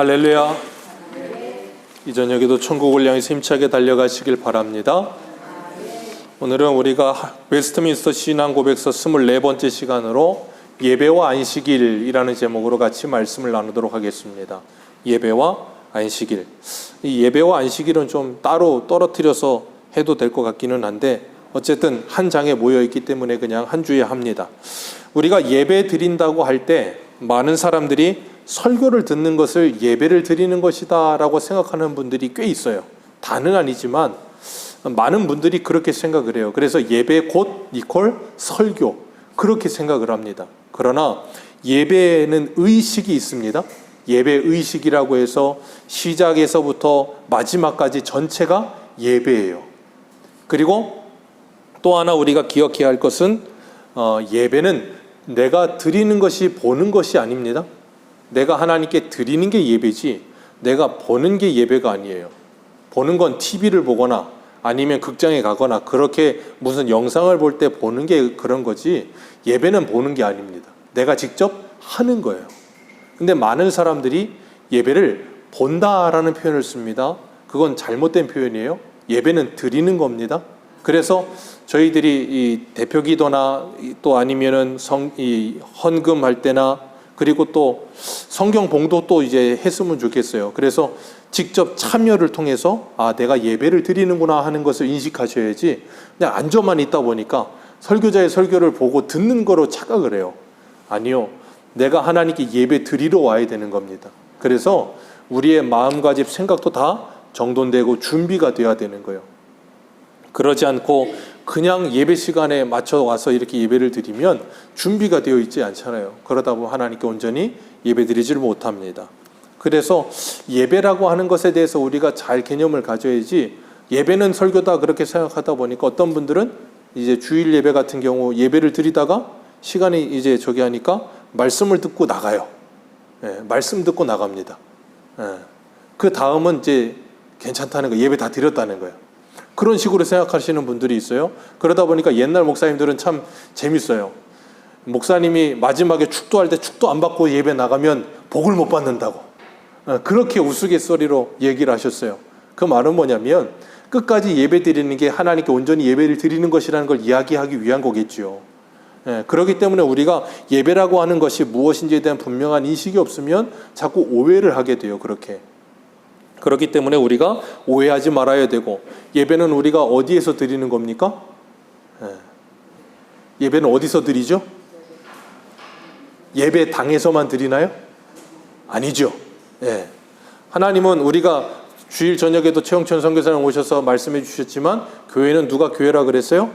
할렐루야. 이 저녁에도 천국을 향해서 힘차게 달려가시길 바랍니다. 오늘은 우리가 웨스트민스터 신앙 고백서 24번째 시간으로 예배와 안식일이라는 제목으로 같이 말씀을 나누도록 하겠습니다. 예배와 안식일. 이 예배와 안식일은 좀 따로 떨어뜨려서 해도 될 것 같기는 한데 어쨌든 한 장에 모여 있기 때문에 그냥 한 주에 합니다. 우리가 예배 드린다고 할 때 많은 사람들이 설교를 듣는 것을 예배를 드리는 것이다 라고 생각하는 분들이 꽤 있어요. 다는 아니지만 많은 분들이 그렇게 생각을 해요. 그래서 예배 곧 이퀄 설교 그렇게 생각을 합니다. 그러나 예배에는 의식이 있습니다. 예배 의식이라고 해서 시작에서부터 마지막까지 전체가 예배예요. 그리고 또 하나 우리가 기억해야 할 것은 예배는 내가 드리는 것이 보는 것이 아닙니다. 내가 하나님께 드리는 게 예배지 내가 보는 게 예배가 아니에요. 보는 건 TV를 보거나 아니면 극장에 가거나 그렇게 무슨 영상을 볼 때 보는 게 그런 거지 예배는 보는 게 아닙니다. 내가 직접 하는 거예요. 근데 많은 사람들이 예배를 본다라는 표현을 씁니다. 그건 잘못된 표현이에요. 예배는 드리는 겁니다. 그래서 저희들이 이 대표기도나 또 아니면은 헌금할 때나 그리고 또 성경 봉도 또 이제 했으면 좋겠어요. 그래서 직접 참여를 통해서 내가 예배를 드리는구나 하는 것을 인식하셔야지 그냥 앉아만 있다 보니까 설교자의 설교를 보고 듣는 거로 착각을 해요. 아니요. 내가 하나님께 예배 드리러 와야 되는 겁니다. 그래서 우리의 마음가짐 생각도 다 정돈되고 준비가 돼야 되는 거예요. 그러지 않고 그냥 예배 시간에 맞춰 와서 이렇게 예배를 드리면 준비가 되어 있지 않잖아요. 그러다 보면 하나님께 온전히 예배 드리지를 못합니다. 그래서 예배라고 하는 것에 대해서 우리가 잘 개념을 가져야지 예배는 설교다 그렇게 생각하다 보니까 어떤 분들은 이제 주일 예배 같은 경우 예배를 드리다가 시간이 이제 저기 하니까 말씀을 듣고 나가요. 말씀 듣고 나갑니다. 그 다음은 이제 괜찮다는 거예요. 예배 다 드렸다는 거예요. 그런 식으로 생각하시는 분들이 있어요. 그러다 보니까 옛날 목사님들은 참 재밌어요. 목사님이 마지막에 축도할 때 축도 안 받고 예배 나가면 복을 못 받는다고 그렇게 우스갯소리로 얘기를 하셨어요. 그 말은 뭐냐면 끝까지 예배 드리는 게 하나님께 온전히 예배를 드리는 것이라는 걸 이야기하기 위한 거겠죠. 그렇기 때문에 우리가 예배라고 하는 것이 무엇인지에 대한 분명한 인식이 없으면 자꾸 오해를 하게 돼요. 그렇기 때문에 우리가 오해하지 말아야 되고 예배는 우리가 어디에서 드리는 겁니까? 예배는 어디서 드리죠? 예배당에서만 드리나요? 아니죠. 하나님은 우리가 주일 저녁에도 최영천 선교사님 오셔서 말씀해 주셨지만 교회는 누가 교회라 그랬어요?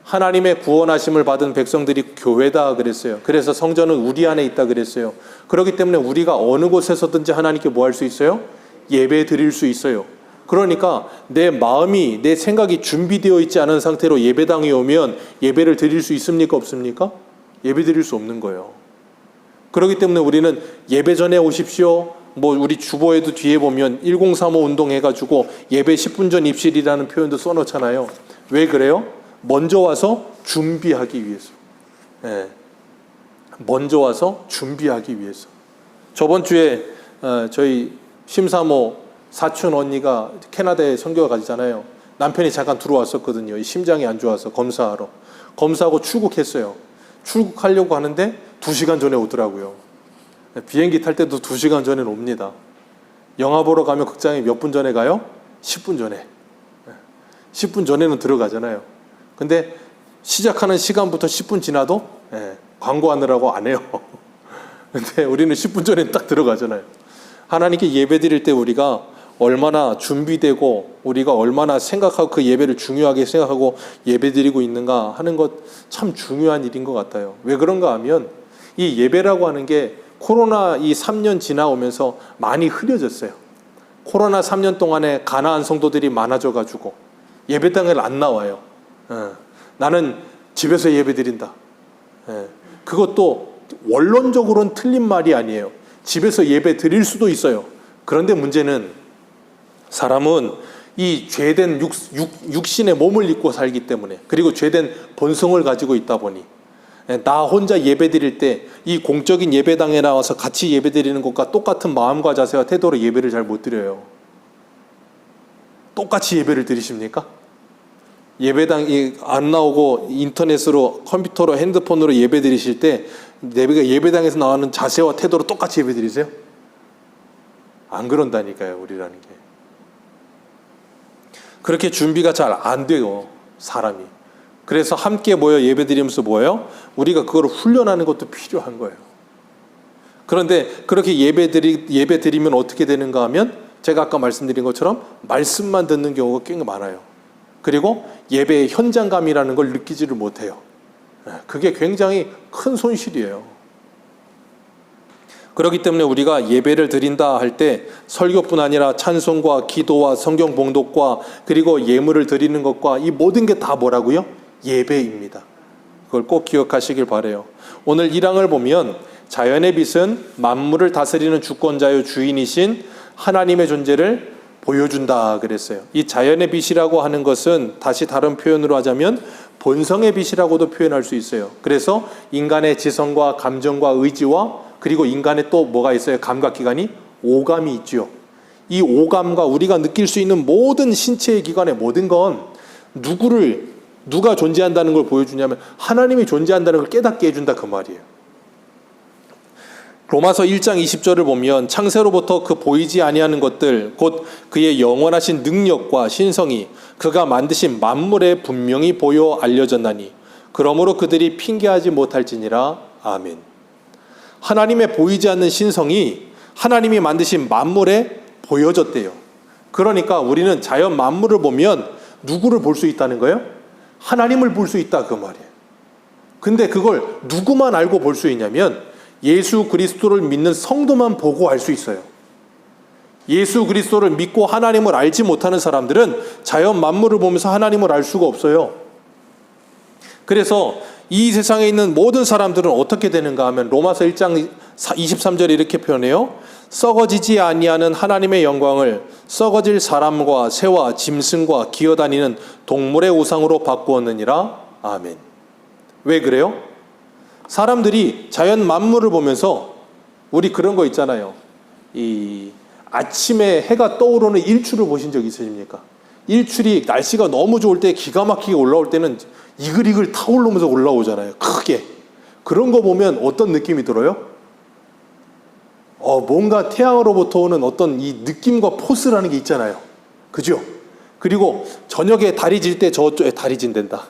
하나님의 구원하심을 받은 백성들이 교회다 그랬어요. 그래서 성전은 우리 안에 있다 그랬어요. 그렇기 때문에 우리가 어느 곳에서든지 하나님께 뭐 할 수 있어요? 예배 드릴 수 있어요. 그러니까 내 마음이 내 생각이 준비되어 있지 않은 상태로 예배당에 오면 예배를 드릴 수 있습니까? 없습니까? 예배 드릴 수 없는 거예요. 그렇기 때문에 우리는 예배 전에 오십시오. 우리 주보에도 뒤에 보면 1035 운동해가지고 예배 10분 전 입실이라는 표현도 써놓잖아요. 왜 그래요? 먼저 와서 준비하기 위해서. 먼저 와서 준비하기 위해서. 저번 주에 저희 심사모 사촌 언니가 캐나다에 선교가 가잖아요. 남편이 잠깐 들어왔었거든요. 심장이 안 좋아서 검사하러. 검사하고 출국했어요. 출국하려고 하는데 2시간 전에 오더라고요. 비행기 탈 때도 2시간 전에 옵니다. 영화 보러 가면 극장에 몇 분 전에 가요? 10분 전에. 10분 전에는 들어가잖아요. 근데 시작하는 시간부터 10분 지나도 광고하느라고 안 해요. 근데 우리는 10분 전에 딱 들어가잖아요. 하나님께 예배 드릴 때 우리가 얼마나 준비되고 우리가 얼마나 생각하고 그 예배를 중요하게 생각하고 예배 드리고 있는가 하는 것 참 중요한 일인 것 같아요. 왜 그런가 하면 이 예배라고 하는 게 코로나 이 3년 지나오면서 많이 흐려졌어요. 코로나 3년 동안에 가나안 성도들이 많아져가지고 예배당을 안 나와요. 나는 집에서 예배 드린다. 그것도 원론적으로는 틀린 말이 아니에요. 집에서 예배 드릴 수도 있어요. 그런데 문제는 사람은 이 죄된 육신의 몸을 입고 살기 때문에 그리고 죄된 본성을 가지고 있다 보니 나 혼자 예배 드릴 때 이 공적인 예배당에 나와서 같이 예배 드리는 것과 똑같은 마음과 자세와 태도로 예배를 잘 못 드려요. 똑같이 예배를 드리십니까? 예배당이 안 나오고 인터넷으로 컴퓨터로 핸드폰으로 예배 드리실 때 내가 예배당에서 나오는 자세와 태도로 똑같이 예배 드리세요? 안 그런다니까요, 우리라는 게. 그렇게 준비가 잘 안 돼요, 사람이. 그래서 함께 모여 예배 드리면서 뭐예요? 우리가 그걸 훈련하는 것도 필요한 거예요. 그런데 그렇게 예배 드리면 어떻게 되는가 하면 제가 아까 말씀드린 것처럼 말씀만 듣는 경우가 꽤 많아요. 그리고 예배의 현장감이라는 걸 느끼지를 못해요. 그게 굉장히 큰 손실이에요. 그렇기 때문에 우리가 예배를 드린다 할 때 설교뿐 아니라 찬송과 기도와 성경 봉독과 그리고 예물을 드리는 것과 이 모든 게 다 뭐라고요? 예배입니다. 그걸 꼭 기억하시길 바라요. 오늘 1장을 보면 자연의 빛은 만물을 다스리는 주권자요 주인이신 하나님의 존재를 보여준다 그랬어요. 이 자연의 빛이라고 하는 것은 다시 다른 표현으로 하자면 본성의 빛이라고도 표현할 수 있어요. 그래서 인간의 지성과 감정과 의지와 그리고 인간의 또 뭐가 있어요? 감각기관이 오감이 있죠. 이 오감과 우리가 느낄 수 있는 모든 신체의 기관의 모든 건 누가 존재한다는 걸 보여주냐면 하나님이 존재한다는 걸 깨닫게 해준다 그 말이에요. 로마서 1장 20절을 보면 창세로부터 그 보이지 아니하는 것들 곧 그의 영원하신 능력과 신성이 그가 만드신 만물에 분명히 보여 알려졌나니 그러므로 그들이 핑계하지 못할지니라. 아멘. 하나님의 보이지 않는 신성이 하나님이 만드신 만물에 보여졌대요. 그러니까 우리는 자연 만물을 보면 누구를 볼 수 있다는 거예요? 하나님을 볼 수 있다 그 말이에요. 근데 그걸 누구만 알고 볼 수 있냐면 예수 그리스도를 믿는 성도만 보고 알 수 있어요. 예수 그리스도를 믿고 하나님을 알지 못하는 사람들은 자연 만물을 보면서 하나님을 알 수가 없어요. 그래서 이 세상에 있는 모든 사람들은 어떻게 되는가 하면 로마서 1장 23절에 이렇게 표현해요. 썩어지지 아니하는 하나님의 영광을 썩어질 사람과 새와 짐승과 기어다니는 동물의 우상으로 바꾸었느니라. 아멘. 왜 그래요? 사람들이 자연 만물을 보면서 우리 그런 거 있잖아요. 이 아침에 해가 떠오르는 일출을 보신 적 있으십니까? 일출이 날씨가 너무 좋을 때 기가 막히게 올라올 때는 이글이글 타오르면서 올라오잖아요. 크게. 그런 거 보면 어떤 느낌이 들어요? 뭔가 태양으로부터 오는 어떤 이 느낌과 포스라는 게 있잖아요. 그죠? 그리고 저녁에 달이 질 때 저쪽에 달이 진댄다.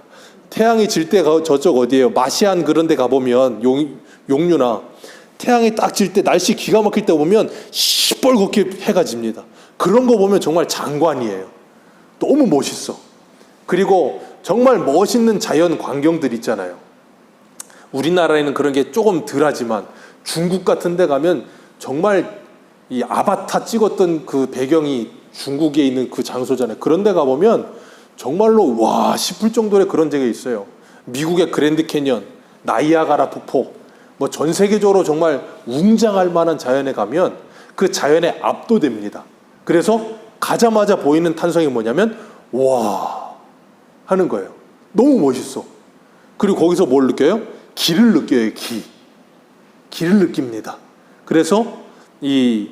태양이 질 때 저쪽 어디예요? 마시안 그런 데 가보면 용류나 태양이 딱 질 때 날씨 기가 막힐 때 보면 시뻘겋게 해가 집니다. 그런 거 보면 정말 장관이에요. 너무 멋있어. 그리고 정말 멋있는 자연 광경들 있잖아요. 우리나라에는 그런 게 조금 덜하지만 중국 같은 데 가면 정말 이 아바타 찍었던 그 배경이 중국에 있는 그 장소잖아요. 그런 데 가보면 정말로 와 싶을 정도의 그런 데가 있어요. 미국의 그랜드 캐니언, 나이아가라 폭포, 뭐 전 세계적으로 정말 웅장할 만한 자연에 가면 그 자연에 압도됩니다. 그래서 가자마자 보이는 탄성이 뭐냐면 와 하는 거예요. 너무 멋있어. 그리고 거기서 뭘 느껴요? 기를 느껴요. 기를 느낍니다. 그래서 이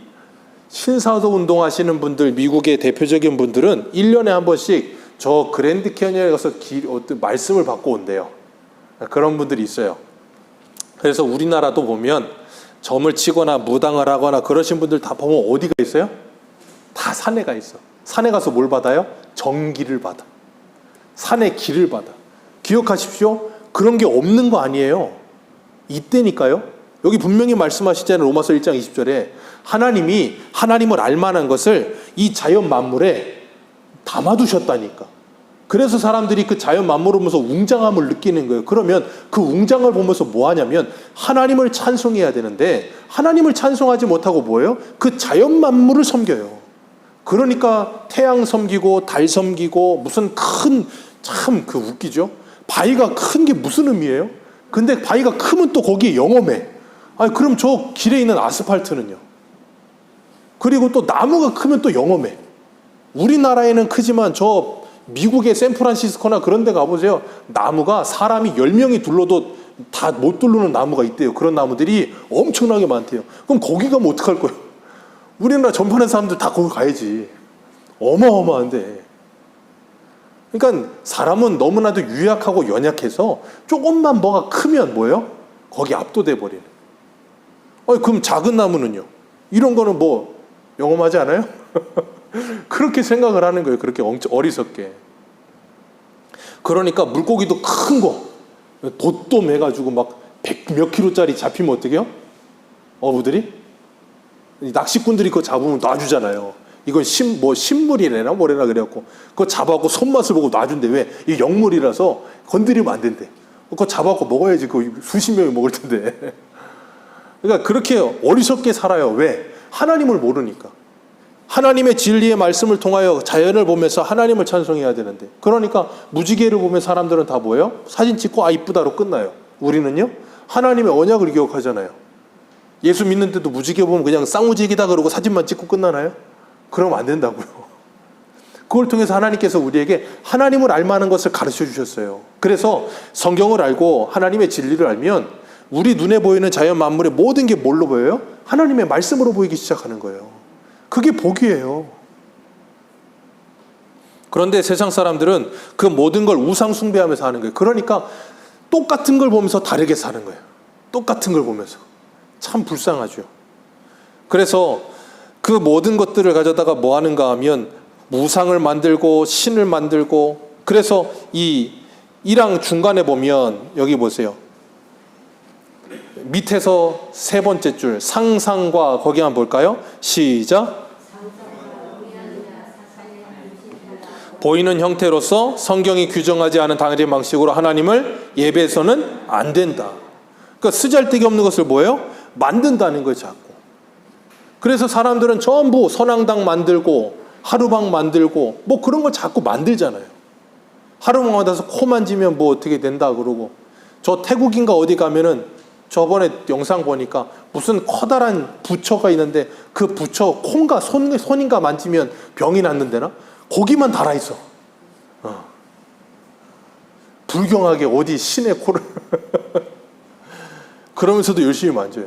신사도 운동하시는 분들, 미국의 대표적인 분들은 1년에 한 번씩 저 그랜드 캐니언에 가서 어떤 말씀을 받고 온대요. 그런 분들이 있어요. 그래서 우리나라도 보면 점을 치거나 무당을 하거나 그러신 분들 다 보면 어디가 있어요? 다 산에 가 있어. 산에 가서 뭘 받아요? 정기를 받아. 산의 길을 받아. 기억하십시오. 그런 게 없는 거 아니에요. 이때니까요. 여기 분명히 말씀하시잖아요. 로마서 1장 20절에 하나님이 하나님을 알만한 것을 이 자연 만물에 담아두셨다니까. 그래서 사람들이 그 자연 만물을 보면서 웅장함을 느끼는 거예요. 그러면 그 웅장을 보면서 뭐 하냐면 하나님을 찬송해야 되는데 하나님을 찬송하지 못하고 뭐예요? 그 자연 만물을 섬겨요. 그러니까 태양 섬기고 달 섬기고 무슨 참 그 웃기죠? 바위가 큰 게 무슨 의미예요? 근데 바위가 크면 또 거기에 영험해. 아니 그럼 저 길에 있는 아스팔트는요? 그리고 또 나무가 크면 또 영험해. 우리나라에는 크지만 저 미국의 샌프란시스코나 그런 데 가보세요. 나무가 사람이 10명이 둘러도 다 못 뚫는 나무가 있대요. 그런 나무들이 엄청나게 많대요. 그럼 거기 가면 어떡할 거예요? 우리나라 전파하는 사람들 다 거기 가야지. 어마어마한데. 그러니까 사람은 너무나도 유약하고 연약해서 조금만 뭐가 크면 뭐예요? 거기 압도돼 버리는. 그럼 작은 나무는요? 이런 거는 뭐 영험하지 않아요? 그렇게 생각을 하는 거예요. 그렇게 어리석게. 그러니까 물고기도 큰 거, 돛도 매가지고 막 100몇 킬로짜리 잡히면 어떡해요? 어부들이? 낚시꾼들이 그거 잡으면 놔주잖아요. 이건 신물이래나 뭐래나 그래갖고 그거 잡아갖고 손맛을 보고 놔준대. 왜? 이게 영물이라서 건드리면 안 된대. 그거 잡아갖고 먹어야지. 그거 수십 명이 먹을 텐데. 그러니까 그렇게 어리석게 살아요. 왜? 하나님을 모르니까. 하나님의 진리의 말씀을 통하여 자연을 보면서 하나님을 찬송해야 되는데, 그러니까 무지개를 보면 사람들은 다 뭐예요? 사진 찍고 이쁘다로 끝나요. 우리는요? 하나님의 언약을 기억하잖아요. 예수 믿는데도 무지개 보면 그냥 쌍무지개다 그러고 사진만 찍고 끝나나요? 그러면 안 된다고요. 그걸 통해서 하나님께서 우리에게 하나님을 알만한 것을 가르쳐 주셨어요. 그래서 성경을 알고 하나님의 진리를 알면 우리 눈에 보이는 자연 만물의 모든 게 뭘로 보여요? 하나님의 말씀으로 보이기 시작하는 거예요. 그게 복이에요. 그런데 세상 사람들은 그 모든 걸 우상 숭배하면서 하는 거예요. 그러니까 똑같은 걸 보면서 다르게 사는 거예요. 똑같은 걸 보면서. 참 불쌍하죠. 그래서 그 모든 것들을 가져다가 뭐 하는가 하면 우상을 만들고 신을 만들고, 그래서 이 1항 중간에 보면 여기 보세요. 밑에서 세 번째 줄 상상과 거기 한번 볼까요? 시작. 보이는 형태로서 성경이 규정하지 않은 다른 방식으로 하나님을 예배해서는 안 된다. 그러니까 쓰잘데기 없는 것을 뭐예요? 만든다는 거예요, 자꾸. 그래서 사람들은 전부 선앙당 만들고 하루방 만들고 뭐 그런 걸 자꾸 만들잖아요. 하루방 받아서 코 만지면 뭐 어떻게 된다 그러고. 저 태국인가 어디 가면은 저번에 영상 보니까 무슨 커다란 부처가 있는데 그 부처 콩가 손인가 만지면 병이 낫는데나? 거기만 달아있어. 불경하게 어디 신의 코를 그러면서도 열심히 만져요.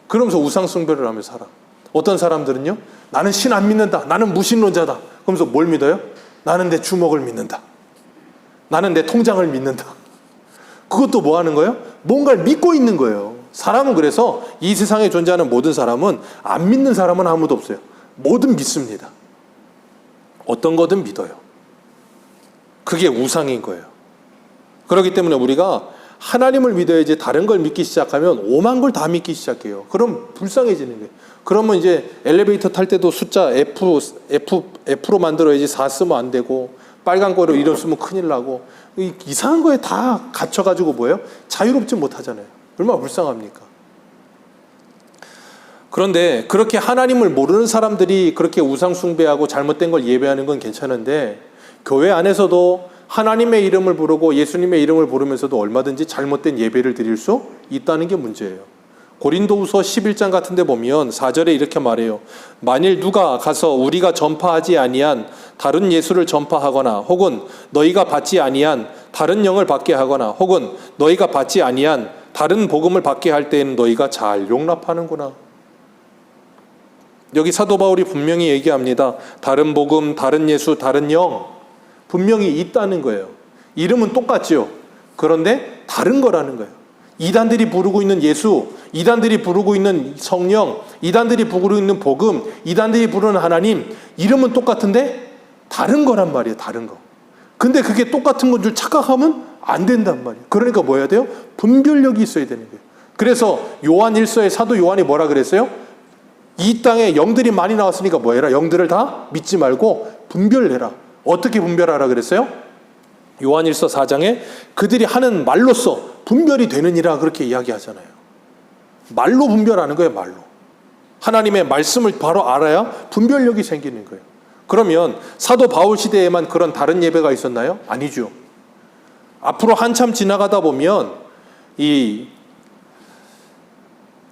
그러면서 우상숭배를 하며 살아. 어떤 사람들은요, 나는 신 안 믿는다, 나는 무신론자다. 그러면서 뭘 믿어요? 나는 내 주먹을 믿는다, 나는 내 통장을 믿는다. 그것도 뭐 하는 거예요? 뭔가를 믿고 있는 거예요. 사람은 그래서 이 세상에 존재하는 모든 사람은 안 믿는 사람은 아무도 없어요. 뭐든 믿습니다. 어떤 거든 믿어요. 그게 우상인 거예요. 그렇기 때문에 우리가 하나님을 믿어야지 다른 걸 믿기 시작하면 오만 걸 다 믿기 시작해요. 그럼 불쌍해지는 거예요. 그러면 이제 엘리베이터 탈 때도 숫자 F로 만들어야지 4 쓰면 안 되고, 빨간 거로 이름 쓰면 큰일 나고, 이상한 거에 다 갇혀가지고 뭐예요? 자유롭지 못하잖아요. 얼마나 불쌍합니까? 그런데 그렇게 하나님을 모르는 사람들이 그렇게 우상 숭배하고 잘못된 걸 예배하는 건 괜찮은데, 교회 안에서도 하나님의 이름을 부르고 예수님의 이름을 부르면서도 얼마든지 잘못된 예배를 드릴 수 있다는 게 문제예요. 고린도후서 11장 같은 데 보면 4절에 이렇게 말해요. 만일 누가 가서 우리가 전파하지 아니한 다른 예수를 전파하거나, 혹은 너희가 받지 아니한 다른 영을 받게 하거나, 혹은 너희가 받지 아니한 다른 복음을 받게 할 때에는 너희가 잘 용납하는구나. 여기 사도 바울이 분명히 얘기합니다. 다른 복음, 다른 예수, 다른 영 분명히 있다는 거예요. 이름은 똑같죠. 그런데 다른 거라는 거예요. 이단들이 부르고 있는 예수, 이단들이 부르고 있는 성령, 이단들이 부르고 있는 복음, 이단들이 부르는 하나님, 이름은 똑같은데 다른 거란 말이에요. 다른 거. 근데 그게 똑같은 건 줄 착각하면 안 된단 말이에요. 그러니까 뭐 해야 돼요? 분별력이 있어야 되는 거예요. 그래서 요한 1서에 사도 요한이 뭐라 그랬어요? 이 땅에 영들이 많이 나왔으니까 뭐 해라? 영들을 다 믿지 말고 분별해라. 어떻게 분별하라 그랬어요? 요한 1서 4장에 그들이 하는 말로써 분별이 되느니라 그렇게 이야기하잖아요. 말로 분별하는 거예요. 말로. 하나님의 말씀을 바로 알아야 분별력이 생기는 거예요. 그러면 사도 바울 시대에만 그런 다른 예배가 있었나요? 아니죠. 앞으로 한참 지나가다 보면 이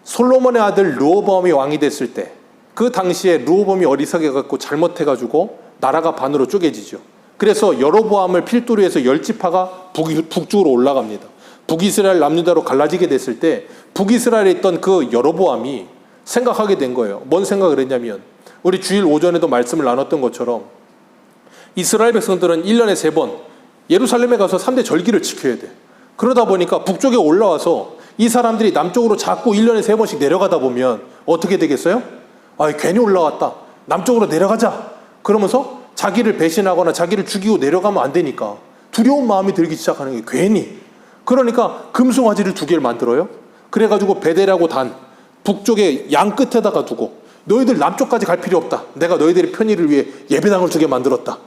솔로몬의 아들 르호보암이 왕이 됐을 때, 그 당시에 르호보암이 어리석게 갖고 잘못해가지고 나라가 반으로 쪼개지죠. 그래서 여로보암을 필두로 해서 10지파가 북쪽으로 올라갑니다. 북이스라엘 남유다로 갈라지게 됐을 때 북이스라엘에 있던 그 여로보암이 생각하게 된 거예요. 뭔 생각을 했냐면 우리 주일 오전에도 말씀을 나눴던 것처럼 이스라엘 백성들은 1년에 3번 예루살렘에 가서 3대 절기를 지켜야 돼. 그러다 보니까 북쪽에 올라와서 이 사람들이 남쪽으로 자꾸 1년에 3번씩 내려가다 보면 어떻게 되겠어요? 아, 괜히 올라왔다. 남쪽으로 내려가자. 그러면서 자기를 배신하거나 자기를 죽이고 내려가면 안 되니까 두려운 마음이 들기 시작하는 게 괜히. 그러니까 금송아지를 2개를 만들어요. 그래가지고 베델하고 단 북쪽에 양 끝에다가 두고 너희들 남쪽까지 갈 필요 없다. 내가 너희들의 편의를 위해 예배당을 2개 만들었다.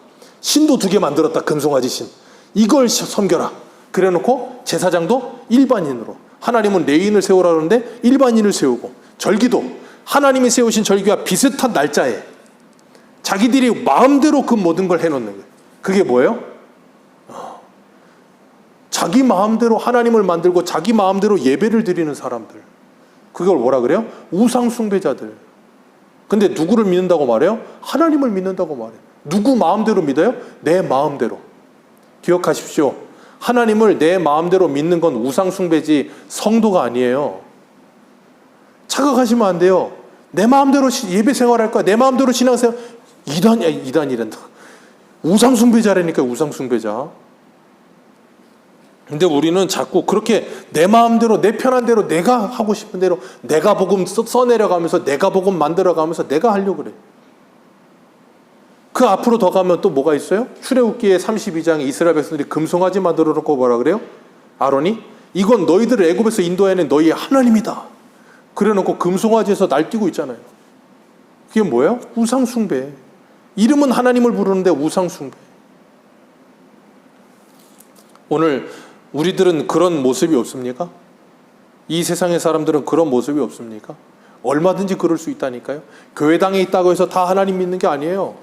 신도 2개 만들었다. 금송아지 신. 이걸 섬겨라. 그래놓고 제사장도 일반인으로, 하나님은 레위인을 세우라 그러는데 일반인을 세우고, 절기도 하나님이 세우신 절기와 비슷한 날짜에 자기들이 마음대로 그 모든 걸 해놓는 거예요. 그게 뭐예요? 자기 마음대로 하나님을 만들고 자기 마음대로 예배를 드리는 사람들. 그걸 뭐라 그래요? 우상 숭배자들. 근데 누구를 믿는다고 말해요? 하나님을 믿는다고 말해요. 누구 마음대로 믿어요? 내 마음대로. 기억하십시오. 하나님을 내 마음대로 믿는 건 우상 숭배지 성도가 아니에요. 착각하시면 안 돼요. 내 마음대로 예배 생활할 거야. 내 마음대로 신앙생활. 이단이란다. 우상 숭배자라니까, 우상 숭배자. 근데 우리는 자꾸 그렇게 내 마음대로, 내 편한 대로, 내가 하고 싶은 대로, 내가 복음 써내려가면서, 내가 복음 만들어가면서 내가 하려고 그래. 그 앞으로 더 가면 또 뭐가 있어요? 출애굽기의 32장에 이스라엘 백성들이 금송아지 만들어 놓고 뭐라 그래요? 아론이 이건 너희들을 애굽에서 인도해낸 너희의 하나님이다. 그래 놓고 금송아지에서 날뛰고 있잖아요. 그게 뭐예요? 우상 숭배. 이름은 하나님을 부르는데 우상 숭배. 오늘 우리들은 그런 모습이 없습니까? 이 세상의 사람들은 그런 모습이 없습니까? 얼마든지 그럴 수 있다니까요. 교회당에 있다고 해서 다 하나님 믿는 게 아니에요.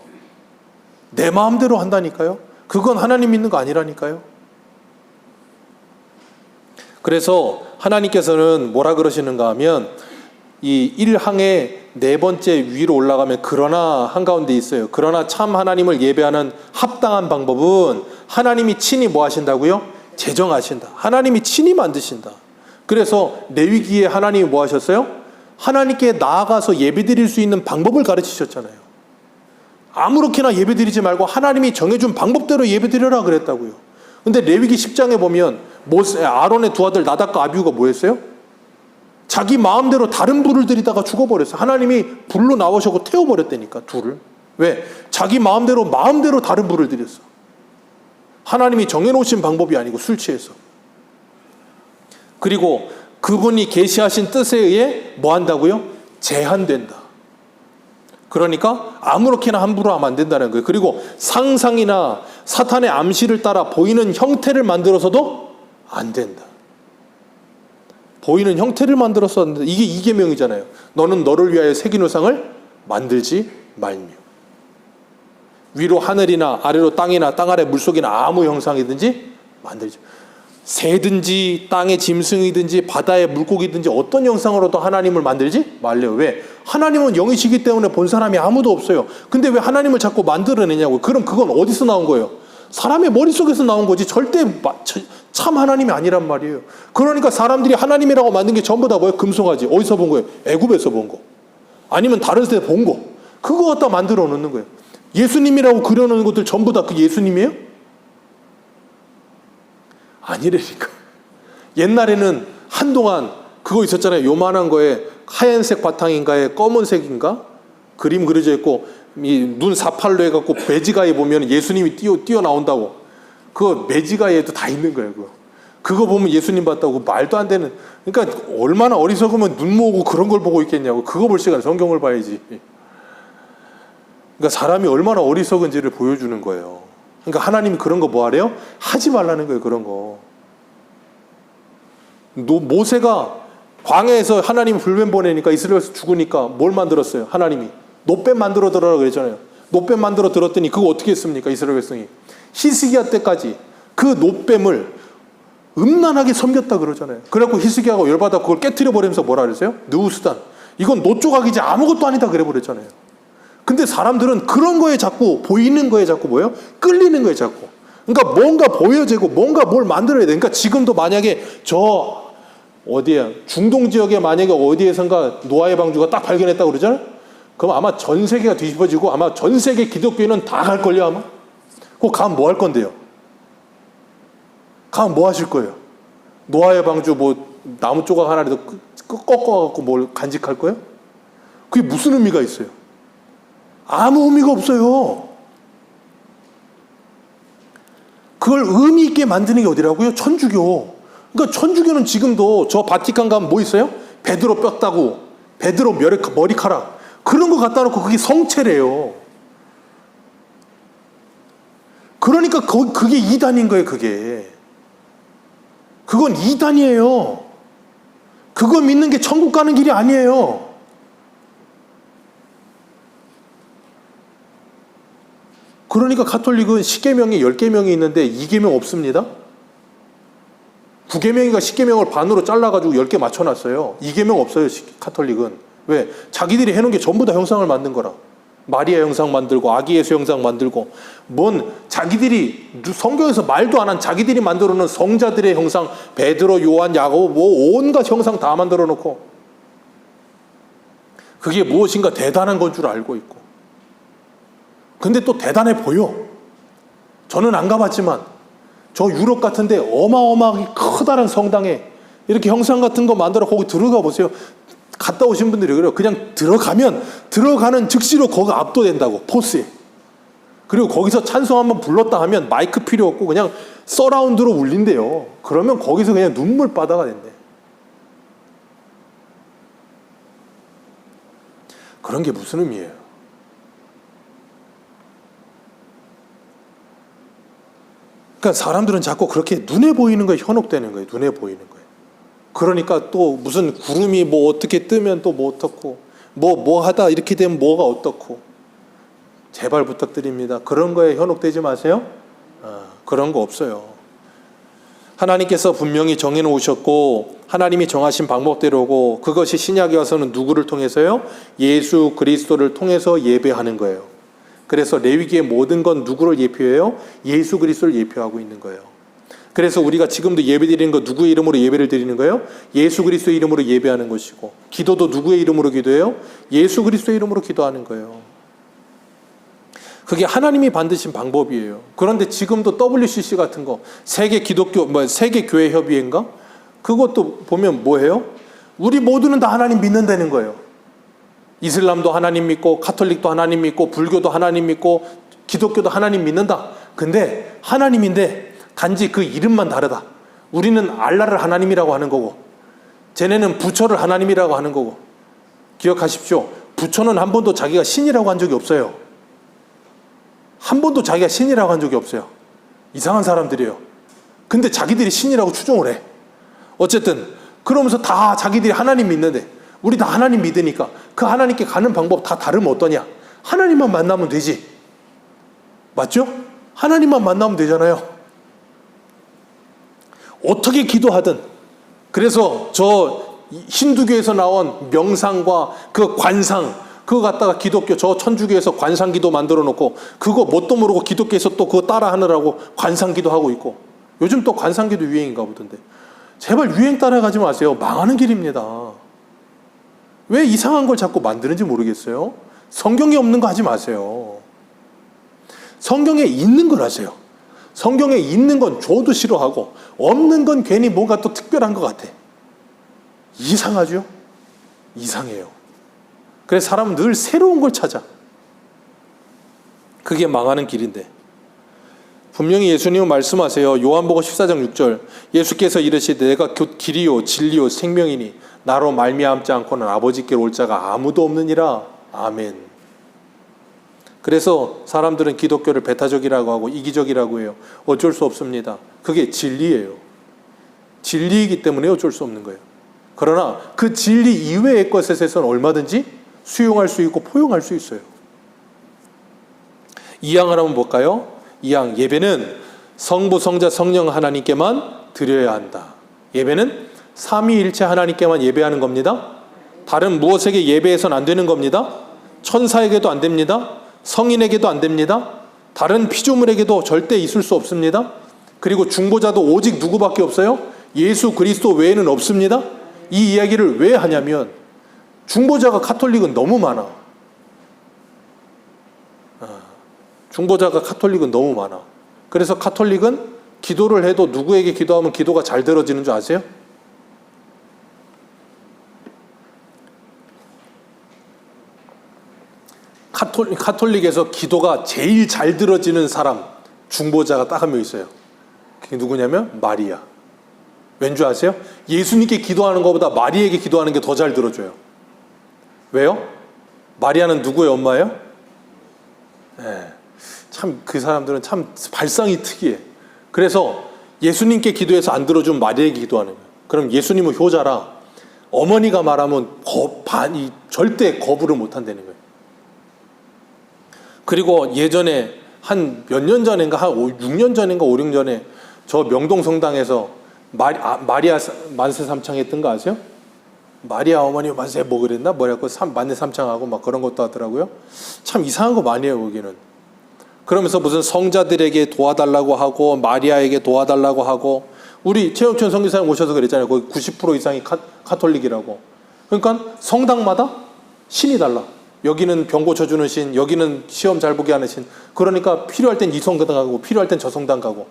내 마음대로 한다니까요. 그건 하나님 믿는 거 아니라니까요. 그래서 하나님께서는 뭐라 그러시는가 하면 이 1항의 4번째 위로 올라가면 그러나 한가운데 있어요. 그러나 참 하나님을 예배하는 합당한 방법은 하나님이 친히 뭐 하신다고요? 제정하신다. 하나님이 친히 만드신다. 그래서 레위기에 하나님이 뭐 하셨어요? 하나님께 나아가서 예배드릴 수 있는 방법을 가르치셨잖아요. 아무렇게나 예배드리지 말고 하나님이 정해준 방법대로 예배드려라 그랬다고요. 근데 레위기 10장에 보면 아론의 2 아들 나답과 아비후가 뭐 했어요? 자기 마음대로 다른 불을 들이다가 죽어버렸어요. 하나님이 불로 나오셔고 태워버렸다니까, 둘을. 왜? 자기 마음대로 다른 불을 들였어. 하나님이 정해놓으신 방법이 아니고 술 취해서. 그리고 그분이 계시하신 뜻에 의해 뭐 한다고요? 제한된다. 그러니까 아무렇게나 함부로 하면 안 된다는 거예요. 그리고 상상이나 사탄의 암시를 따라 보이는 형태를 만들어서도 안 된다. 보이는 형태를 만들어서 안 된다. 이게 이계명이잖아요. 너는 너를 위하여 새긴 우상을 만들지 말며. 위로 하늘이나 아래로 땅이나 땅 아래 물속이나 아무 형상이든지 만들지. 새든지 땅의 짐승이든지 바다의 물고기든지 어떤 형상으로도 하나님을 만들지 말래요. 왜? 하나님은 영이시기 때문에 본 사람이 아무도 없어요. 근데 왜 하나님을 자꾸 만들어내냐고. 그럼 그건 어디서 나온 거예요? 사람의 머릿속에서 나온 거지 절대 참 하나님이 아니란 말이에요. 그러니까 사람들이 하나님이라고 만든 게 전부 다 뭐예요? 금송아지. 어디서 본 거예요? 애굽에서 본 거. 아니면 다른 데서 본 거. 그거 갖다 만들어 놓는 거예요. 예수님이라고 그려놓는 것들 전부 다 그 예수님이에요? 아니래니까. 옛날에는 한동안 그거 있었잖아요. 요만한 거에 하얀색 바탕인가에 검은색인가 그림 그려져 있고 눈 사팔로 해갖고 매지가에 보면 예수님이 뛰어나온다고. 그거 매지가에도 다 있는 거예요. 그거 보면 예수님 봤다고. 말도 안 되는. 그러니까 얼마나 어리석으면 눈 모으고 그런 걸 보고 있겠냐고. 그거 볼 시간에 성경을 봐야지. 그러니까 사람이 얼마나 어리석은지를 보여주는 거예요. 그러니까 하나님이 그런 거 뭐 하래요? 하지 말라는 거예요. 그런 거. 모세가 광야에서 하나님이 불뱀 보내니까 이스라엘에서 죽으니까 뭘 만들었어요? 하나님이 놋뱀 만들어 들어라 그랬잖아요. 놋뱀 만들어 들었더니 그거 어떻게 했습니까? 이스라엘 백성이 히스기야 때까지 그 놋뱀을 음란하게 섬겼다 그러잖아요. 그래갖고 히스기야가 열받아 그걸 깨트려 버리면서 뭐라 그랬어요? 느우스단. 이건 노 조각이지 아무것도 아니다 그래 버렸잖아요. 근데 사람들은 그런 거에 자꾸 보이는 거에 자꾸 뭐예요? 끌리는 거에 자꾸. 그러니까 뭔가 보여지고 뭔가 뭘 만들어야 돼. 그러니까 지금도 만약에 저 어디야 중동 지역에 만약에 어디에선가 노아의 방주가 딱 발견했다고 그러잖아요. 그럼 아마 전 세계가 뒤집어지고 아마 전 세계 기독교인은 다 갈걸요 아마. 그거 가면 뭐 할 건데요? 가면 뭐 하실 거예요? 노아의 방주 뭐 나무 조각 하나라도 꺾어갖고 뭘 간직할 거예요? 그게 무슨 의미가 있어요? 아무 의미가 없어요. 그걸 의미 있게 만드는 게 어디라고요? 천주교. 그러니까 천주교는 지금도 저 바티칸 가면 뭐 있어요? 베드로 뼈 따고 베드로 머리카락 그런 거 갖다 놓고 그게 성체래요. 그러니까 그게 이단인 거예요. 그건 이단이에요. 그거 믿는 게 천국 가는 길이 아니에요. 그러니까 가톨릭은 10계명이 10계명이 있는데 2계명 없습니다. 9계명인가 10계명을 반으로 잘라가지고 10개 맞춰놨어요. 2계명 없어요. 가톨릭은. 왜? 자기들이 해놓은 게 전부 다 형상을 만든 거라. 마리아 형상 만들고 아기 예수 형상 만들고 뭔 자기들이 성경에서 말도 안 한 자기들이 만들어 놓은 성자들의 형상 베드로 요한 야고보 뭐 온갖 형상 다 만들어 놓고 그게 무엇인가 대단한 건 줄 알고 있고 근데 또 대단해 보여. 저는 안 가봤지만 저 유럽 같은데 어마어마하게 커다란 성당에 이렇게 형상 같은 거 만들어 거기 들어가 보세요. 갔다 오신 분들이 그래요. 그냥 들어가는 즉시로 거기 압도된다고 포스에. 그리고 거기서 찬송 한번 불렀다 하면 마이크 필요 없고 그냥 서라운드로 울린대요. 그러면 거기서 그냥 눈물바다가 된대. 그런 게 무슨 의미예요? 그러니까 사람들은 자꾸 그렇게 눈에 보이는 거에 현혹되는 거예요. 눈에 보이는 거예요. 그러니까 또 무슨 구름이 뭐 어떻게 뜨면 또 뭐 어떻고 뭐 하다 이렇게 되면 뭐가 어떻고 제발 부탁드립니다. 그런 거에 현혹되지 마세요. 그런 거 없어요. 하나님께서 분명히 정해놓으셨고 하나님이 정하신 방법대로고 그것이 신약에 와서는 누구를 통해서요? 예수 그리스도를 통해서 예배하는 거예요. 그래서 레위기의 모든 건 누구를 예표해요? 예수 그리스도를 예표하고 있는 거예요. 그래서 우리가 지금도 예배 드리는 거 누구의 이름으로 예배를 드리는 거예요? 예수 그리스도의 이름으로 예배하는 것이고 기도도 누구의 이름으로 기도해요? 예수 그리스도의 이름으로 기도하는 거예요. 그게 하나님이 만드신 방법이에요. 그런데 지금도 WCC 같은 거 세계 교회 협의회인가? 그것도 보면 뭐예요? 우리 모두는 다 하나님 믿는다는 거예요. 이슬람도 하나님 믿고 가톨릭도 하나님 믿고 불교도 하나님 믿고 기독교도 하나님 믿는다. 근데 하나님인데 단지 그 이름만 다르다. 우리는 알라를 하나님이라고 하는 거고 쟤네는 부처를 하나님이라고 하는 거고 기억하십시오. 부처는 한 번도 자기가 신이라고 한 적이 없어요. 한 번도 자기가 신이라고 한 적이 없어요. 이상한 사람들이에요. 근데 자기들이 신이라고 추종을 해. 어쨌든 그러면서 다 자기들이 하나님 믿는데 우리 다 하나님 믿으니까 그 하나님께 가는 방법 다 다르면 어떠냐? 하나님만 만나면 되지. 맞죠? 하나님만 만나면 되잖아요. 어떻게 기도하든. 그래서 저 힌두교에서 나온 명상과 그 관상 그거 갖다가 기독교 저 천주교에서 관상기도 만들어 놓고 그거 뭣도 모르고 기독교에서 또 그거 따라 하느라고 관상기도 하고 있고 요즘 또 관상기도 유행인가 보던데 제발 유행 따라가지 마세요. 망하는 길입니다. 왜 이상한 걸 자꾸 만드는지 모르겠어요. 성경에 없는 거 하지 마세요. 성경에 있는 걸 하세요. 성경에 있는 건 줘도 싫어하고 없는 건 괜히 뭔가 또 특별한 것 같아. 이상하죠? 이상해요. 그래서 사람은 늘 새로운 걸 찾아. 그게 망하는 길인데 분명히 예수님은 말씀하세요. 요한복음 14장 6절 예수께서 이르시되 내가 곧 길이요 진리요 생명이니 나로 말미암지 않고는 아버지께로 올 자가 아무도 없느니라. 아멘. 그래서 사람들은 기독교를 배타적이라고 하고 이기적이라고 해요. 어쩔 수 없습니다. 그게 진리예요. 진리이기 때문에 어쩔 수 없는 거예요. 그러나 그 진리 이외의 것에 대해서는 얼마든지 수용할 수 있고 포용할 수 있어요. 2항을 한번 볼까요? 2항 예배는 성부, 성자, 성령 하나님께만 드려야 한다. 예배는 삼위일체 하나님께만 예배하는 겁니다. 다른 무엇에게 예배해서는 안 되는 겁니다. 천사에게도 안 됩니다. 성인에게도 안 됩니다. 다른 피조물에게도 절대 있을 수 없습니다. 그리고 중보자도 오직 누구밖에 없어요? 예수 그리스도 외에는 없습니다. 이 이야기를 왜 하냐면 중보자가 가톨릭은 너무 많아. 중보자가 가톨릭은 너무 많아. 그래서 가톨릭은 기도를 해도 누구에게 기도하면 기도가 잘 들어지는 줄 아세요? 가톨릭에서 기도가 제일 잘 들어지는 사람, 중보자가 딱 한 명 있어요. 그게 누구냐면 마리아. 왠지 아세요? 예수님께 기도하는 것보다 마리아에게 기도하는 게 더 잘 들어줘요. 왜요? 마리아는 누구의 엄마예요? 참 그 사람들은 참 발상이 특이해. 그래서 예수님께 기도해서 안 들어주면 마리아에게 기도하는 거예요. 그럼 예수님은 효자라 어머니가 말하면 절대 거부를 못 한다는 거예요. 그리고 예전에 한 몇 년 전인가 한 6년 전인가 5, 6년 전에 저 명동 성당에서 마리아 만세 삼창 했던 거 아세요? 마리아 어머니 만세 뭐 그랬나? 뭐라고 만세 삼창하고 막 그런 것도 하더라고요. 참 이상한 거 많이 해요 거기는. 그러면서 무슨 성자들에게 도와달라고 하고 마리아에게 도와달라고 하고 우리 최영천 선교사님 오셔서 그랬잖아요. 거기 90% 이상이 가톨릭이라고. 그러니까 성당마다 신이 달라. 여기는 병 고쳐주는 신, 여기는 시험 잘 보게 하는 신. 그러니까 필요할 땐 이 성당 가고 필요할 땐 저 성당 가고.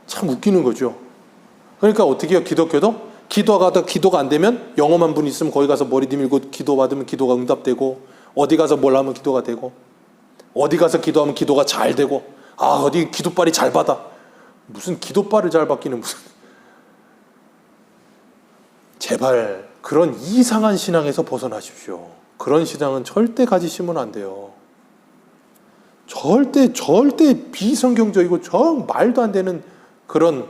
참 웃기는 거죠. 그러니까 어떻게 해요? 기독교도? 기도하다 기도가 안 되면 영험한 분 있으면 거기 가서 머리 디밀고 기도 받으면 기도가 응답되고, 어디 가서 뭘 하면 기도가 되고, 어디 가서 기도하면 기도가 잘 되고, 어디 기도빨이 잘 받아. 무슨 기도빨을 잘 받기는 무슨. 제발 그런 이상한 신앙에서 벗어나십시오. 그런 신앙은 절대 가지시면 안 돼요. 절대 비성경적이고 말도 안 되는 그런,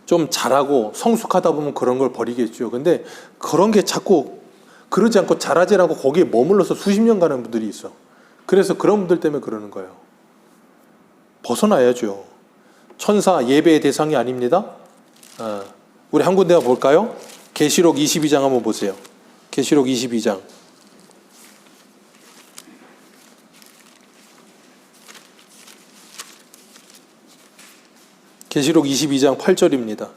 좀 잘하고 성숙하다 보면 그런 걸 버리겠죠. 근데 그런 게 자꾸 그러지 않고 잘하지 않고 거기에 머물러서 수십 년 가는 분들이 있어. 그래서 그런 분들 때문에 그러는 거예요. 벗어나야죠. 천사 예배의 대상이 아닙니다. 우리 한 군데만 볼까요? 계시록 22장 한번 보세요. 계시록 22장. 계시록 22장 8절입니다.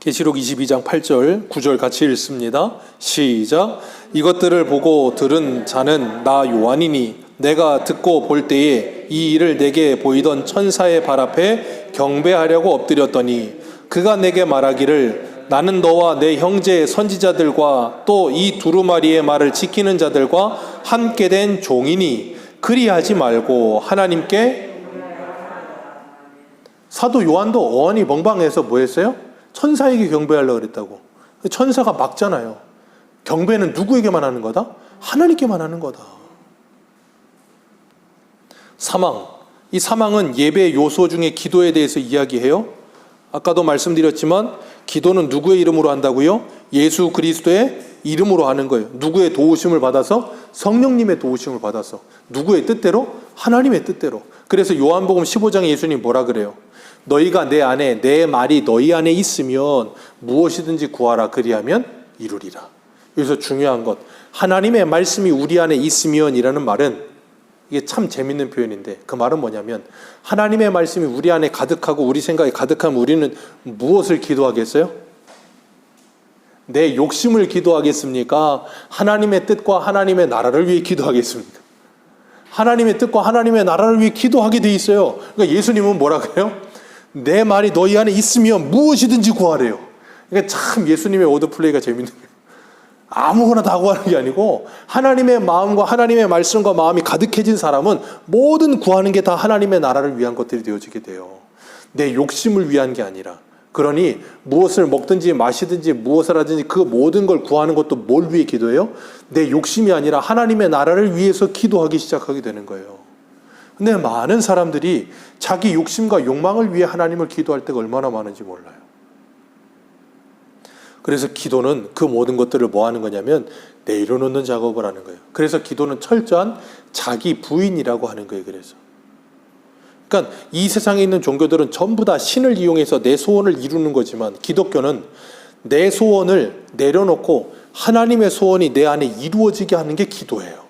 계시록 22장 8절 9절 같이 읽습니다. 시작. 이것들을 보고 들은 자는 나 요한이니 내가 듣고 볼 때에 이 일을 내게 보이던 천사의 발 앞에 경배하려고 엎드렸더니 그가 내게 말하기를 나는 너와 내 형제 선지자들과 또 이 두루마리의 말을 지키는 자들과 함께 된 종이니 그리하지 말고 하나님께. 사도 요한도 어안이 벙벙해서 뭐 했어요? 천사에게 경배하려고 그랬다고. 천사가 막잖아요. 경배는 누구에게만 하는 거다? 하나님께만 하는 거다. 사망. 이 사망은 예배의 요소 중에 기도에 대해서 이야기해요. 아까도 말씀드렸지만 기도는 누구의 이름으로 한다고요? 예수 그리스도의 이름으로 하는 거예요. 누구의 도우심을 받아서? 성령님의 도우심을 받아서. 누구의 뜻대로? 하나님의 뜻대로. 그래서 요한복음 15장에 예수님이 뭐라 그래요? 너희가 내 안에, 내 말이 너희 안에 있으면 무엇이든지 구하라 그리하면 이루리라. 여기서 중요한 것, 하나님의 말씀이 우리 안에 있으면 이라는 말은, 이게 참 재밌는 표현인데 그 말은 뭐냐면, 하나님의 말씀이 우리 안에 가득하고 우리 생각이 가득하면 우리는 무엇을 기도하겠어요? 내 욕심을 기도하겠습니까? 하나님의 뜻과 하나님의 나라를 위해 기도하겠습니까? 하나님의 뜻과 하나님의 나라를 위해 기도하게 돼 있어요. 그러니까 예수님은 뭐라 그래요? 내 말이 너희 안에 있으면 무엇이든지 구하래요. 그러니까 참 예수님의 워드플레이가 재밌는 거예요. 아무거나 다 구하는 게 아니고 하나님의 마음과 하나님의 말씀과 마음이 가득해진 사람은 모든 구하는 게 다 하나님의 나라를 위한 것들이 되어지게 돼요. 내 욕심을 위한 게 아니라. 그러니 무엇을 먹든지 마시든지 무엇을 하든지 그 모든 걸 구하는 것도 뭘 위해 기도해요? 내 욕심이 아니라 하나님의 나라를 위해서 기도하기 시작하게 되는 거예요. 근데 많은 사람들이 자기 욕심과 욕망을 위해 하나님을 기도할 때가 얼마나 많은지 몰라요. 그래서 기도는 그 모든 것들을 뭐 하는 거냐면 내려놓는 작업을 하는 거예요. 그래서 기도는 철저한 자기 부인이라고 하는 거예요. 그러니까 이 세상에 있는 종교들은 전부 다 신을 이용해서 내 소원을 이루는 거지만 기독교는 내 소원을 내려놓고 하나님의 소원이 내 안에 이루어지게 하는 게 기도예요.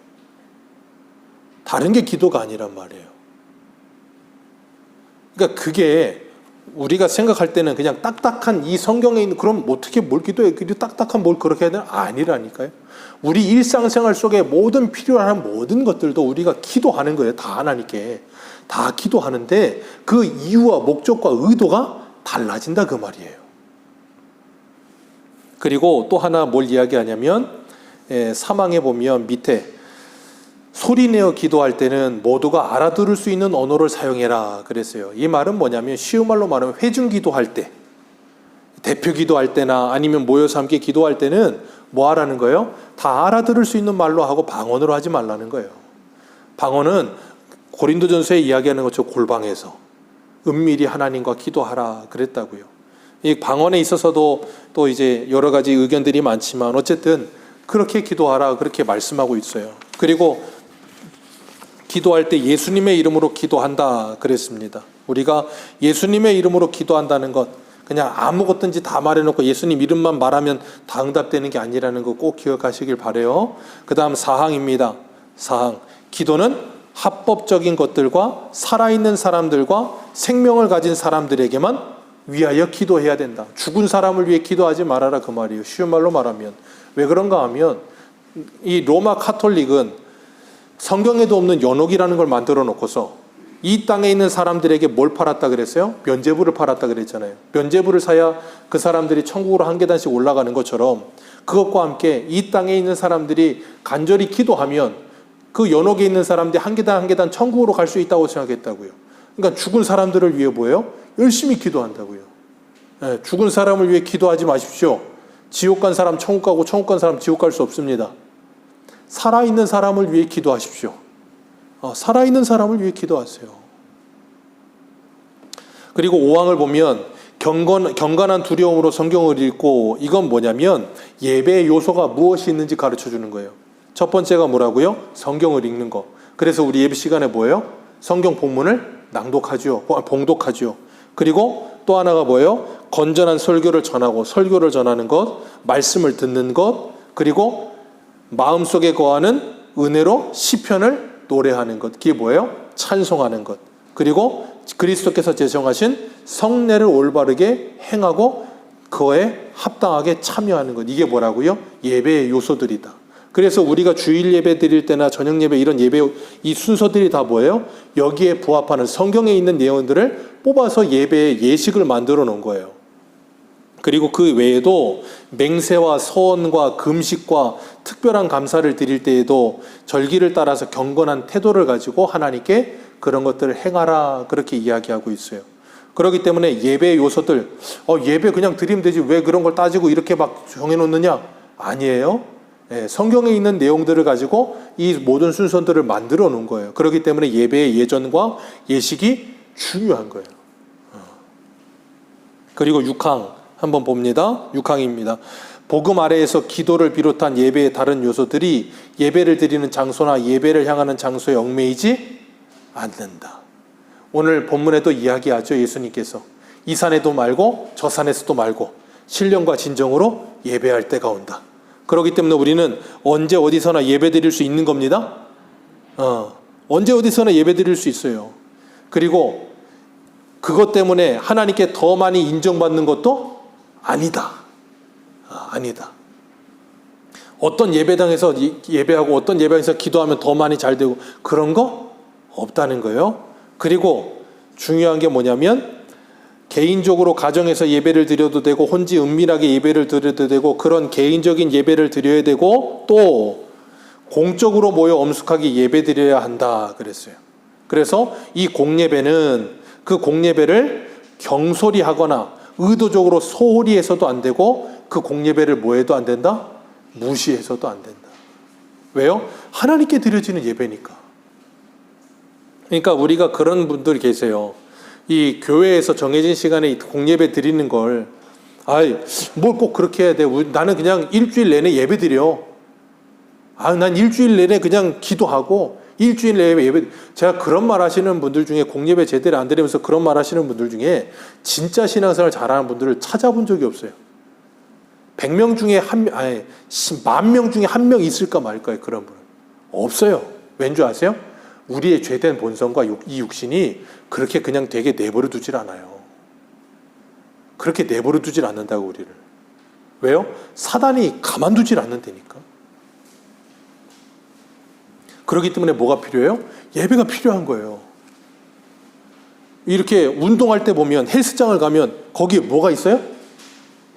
다른 게 기도가 아니란 말이에요. 그러니까 그게 우리가 생각할 때는 그냥 딱딱한 이 성경에 있는 그럼 어떻게 뭘 기도해? 딱딱한 뭘 그렇게 해야 되나? 아니라니까요. 우리 일상생활 속에 모든 필요한 모든 것들도 우리가 기도하는 거예요. 다 하나님께. 다 기도하는데 그 이유와 목적과 의도가 달라진다 그 말이에요. 그리고 또 하나 뭘 이야기하냐면 사망에 보면 밑에 소리내어 기도할 때는 모두가 알아들을 수 있는 언어를 사용해라 그랬어요. 이 말은 뭐냐면 쉬운 말로 말하면 회중 기도할 때, 대표 기도할 때나 아니면 모여서 함께 기도할 때는 뭐 하라는 거예요? 다 알아들을 수 있는 말로 하고 방언으로 하지 말라는 거예요. 방언은 고린도전서에 이야기하는 것처럼 골방에서 은밀히 하나님과 기도하라 그랬다고요. 이 방언에 있어서도 또 이제 여러 가지 의견들이 많지만 어쨌든 그렇게 기도하라 그렇게 말씀하고 있어요. 그리고 기도할 때 예수님의 이름으로 기도한다 그랬습니다. 우리가 예수님의 이름으로 기도한다는 것 그냥 아무것든지 다 말해놓고 예수님 이름만 말하면 다 응답되는 게 아니라는 거 꼭 기억하시길 바라요. 그 다음 4항입니다. 4항. 기도는 합법적인 것들과 살아있는 사람들과 생명을 가진 사람들에게만 위하여 기도해야 된다. 죽은 사람을 위해 기도하지 말아라 그 말이에요. 쉬운 말로 말하면. 왜 그런가 하면 이 로마 카톨릭은 성경에도 없는 연옥이라는 걸 만들어 놓고서 이 땅에 있는 사람들에게 뭘 팔았다 그랬어요? 면죄부를 팔았다 그랬잖아요. 면죄부를 사야 그 사람들이 천국으로 한 계단씩 올라가는 것처럼 그것과 함께 이 땅에 있는 사람들이 간절히 기도하면 그 연옥에 있는 사람들이 한 계단 한 계단 천국으로 갈 수 있다고 생각했다고요. 그러니까 죽은 사람들을 위해 뭐예요? 열심히 기도한다고요. 죽은 사람을 위해 기도하지 마십시오. 지옥 간 사람 천국 가고 천국 간 사람 지옥 갈 수 없습니다. 살아있는 사람을 위해 기도하십시오. 살아있는 사람을 위해 기도하세요. 그리고 5항을 보면 경건한 두려움으로 성경을 읽고 이건 뭐냐면 예배의 요소가 무엇이 있는지 가르쳐 주는 거예요. 첫 번째가 뭐라고요? 성경을 읽는 거. 그래서 우리 예배 시간에 뭐예요? 성경 본문을 낭독하죠. 봉독하죠. 그리고 또 하나가 뭐예요? 건전한 설교를 전하고 설교를 전하는 것, 말씀을 듣는 것, 그리고 마음속에 거하는 은혜로 시편을 노래하는 것. 그게 뭐예요? 찬송하는 것. 그리고 그리스도께서 제정하신 성례를 올바르게 행하고 그거에 합당하게 참여하는 것. 이게 뭐라고요? 예배의 요소들이다. 그래서 우리가 주일 예배 드릴 때나 저녁 예배 이런 예배 이 순서들이 다 뭐예요? 여기에 부합하는 성경에 있는 내용들을 뽑아서 예배의 예식을 만들어 놓은 거예요. 그리고 그 외에도 맹세와 서원과 금식과 특별한 감사를 드릴 때에도 절기를 따라서 경건한 태도를 가지고 하나님께 그런 것들을 행하라 그렇게 이야기하고 있어요. 그렇기 때문에 예배의 요소들 예배 그냥 드리면 되지 왜 그런 걸 따지고 이렇게 막 정해놓느냐? 아니에요. 성경에 있는 내용들을 가지고 이 모든 순서들을 만들어 놓은 거예요. 그렇기 때문에 예배의 예전과 예식이 중요한 거예요. 그리고 6항 한번 봅니다. 6항입니다. 복음 아래에서 기도를 비롯한 예배의 다른 요소들이 예배를 드리는 장소나 예배를 향하는 장소에 얽매이지 않는다. 오늘 본문에도 이야기하죠. 예수님께서 이 산에도 말고 저 산에서도 말고 신령과 진정으로 예배할 때가 온다. 그렇기 때문에 우리는 언제 어디서나 예배 드릴 수 있는 겁니다. 언제 어디서나 예배 드릴 수 있어요. 그리고 그것 때문에 하나님께 더 많이 인정받는 것도 아니다. 아니다. 어떤 예배당에서 예배하고 어떤 예배당에서 기도하면 더 많이 잘 되고 그런 거 없다는 거예요. 그리고 중요한 게 뭐냐면 개인적으로 가정에서 예배를 드려도 되고 혼지 은밀하게 예배를 드려도 되고 그런 개인적인 예배를 드려야 되고 또 공적으로 모여 엄숙하게 예배 드려야 한다 그랬어요. 그래서 이 공예배는 그 공예배를 경솔히 하거나 의도적으로 소홀히 해서도 안 되고 그 공예배를 뭐 해도 안 된다? 무시해서도 안 된다. 왜요? 하나님께 드려지는 예배니까. 그러니까 우리가 그런 분들이 계세요. 이 교회에서 정해진 시간에 공예배 드리는 걸 뭘 꼭 그렇게 해야 돼. 나는 그냥 일주일 내내 예배 드려. 난 일주일 내내 그냥 기도하고 일주일 내내 예배. 제가 그런 말 하시는 분들 중에 공예배 제대로 안 드리면서 그런 말 하시는 분들 중에 진짜 신앙생활 잘하는 분들을 찾아본 적이 없어요. 100명 중에 아니 10,000명 중에 한 명 있을까 말까요? 그런 분은 없어요. 왠 줄 아세요? 우리의 죄된 본성과 이 육신이 그렇게 그냥 되게 내버려 두질 않아요. 그렇게 내버려 두질 않는다고, 우리를. 왜요? 사단이 가만두질 않는다니까. 그렇기 때문에 뭐가 필요해요? 예배가 필요한 거예요. 이렇게 운동할 때 보면 헬스장을 가면 거기에 뭐가 있어요?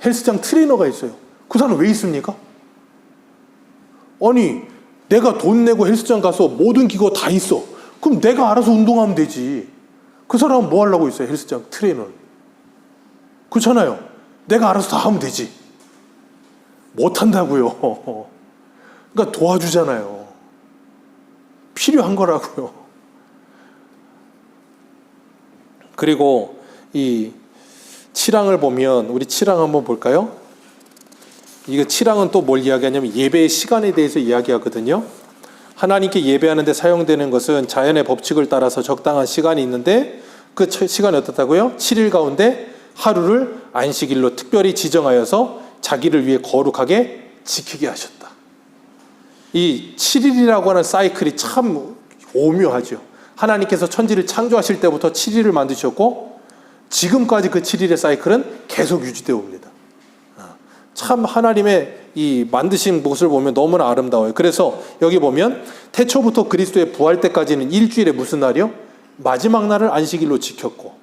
헬스장 트레이너가 있어요. 그 사람 왜 있습니까? 아니, 내가 돈 내고 헬스장 가서 모든 기구가 다 있어. 그럼 내가 알아서 운동하면 되지. 그 사람은 뭐 하려고 있어요? 헬스장 트레이너는. 그렇잖아요. 내가 알아서 다 하면 되지. 못한다고요. 그러니까 도와주잖아요. 필요한 거라고요. 그리고 이 칠항을 보면, 우리 칠항 한번 볼까요? 이거 칠항은 또 뭘 이야기하냐면 예배의 시간에 대해서 이야기하거든요. 하나님께 예배하는 데 사용되는 것은 자연의 법칙을 따라서 적당한 시간이 있는데, 그 시간이 어떻다고요? 7일 가운데 하루를 안식일로 특별히 지정하여서 자기를 위해 거룩하게 지키게 하셨다. 이 7일이라고 하는 사이클이 참 오묘하죠. 하나님께서 천지를 창조하실 때부터 7일을 만드셨고 지금까지 그 7일의 사이클은 계속 유지되어 옵니다. 참 하나님의 이 만드신 모습을 보면 너무나 아름다워요. 그래서 여기 보면 태초부터 그리스도의 부활 때까지는 일주일에 무슨 날이요? 마지막 날을 안식일로 지켰고,